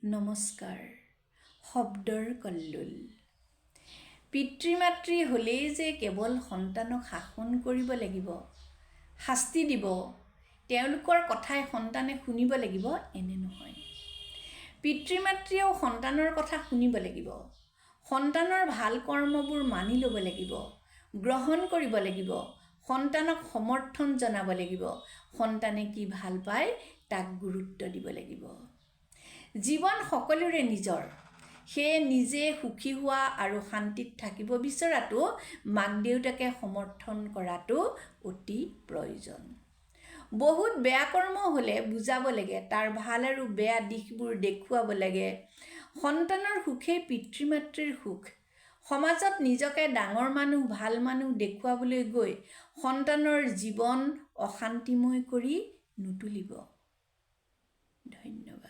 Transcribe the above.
নমস্কাৰ। শব্দৰ কল্লোল। পিতৃ মাতৃ হ'লেই যে কেৱল সন্তানক শাসন কৰিব লাগিব, শাস্তি দিব, তেওঁলোকৰ কথাই সন্তানে শুনিব লাগিব এনে নহয়। পিতৃ মাতৃয়েও সন্তানৰ কথা শুনিব লাগিব, সন্তানৰ ভাল কৰ্মবোৰ মানি ল'ব লাগিব, গ্ৰহণ কৰিব লাগিব, সন্তানক সমৰ্থন জনাব লাগিব, সন্তানে কি ভাল পায় তাক গুৰুত্ব দিব লাগিব। জীৱন সকলোৰে নিজৰ, সেয়ে নিজে সুখী হোৱা আৰু শান্তিত থাকিব বিচৰাটো মাক দেউতাকে সমৰ্থন কৰাটো অতি প্ৰয়োজন। বহুত বেয়া কৰ্ম হ'লে বুজাব লাগে, তাৰ ভাল আৰু বেয়া দিশবোৰ দেখুৱাব লাগে। সন্তানৰ সুখেই পিতৃ মাতৃৰ সুখ। সমাজত নিজকে ডাঙৰ মানুহ, ভাল মানুহ দেখুৱাবলৈ গৈ সন্তানৰ জীৱন অশান্তিময় কৰি নুতুলিব। ধন্যবাদ।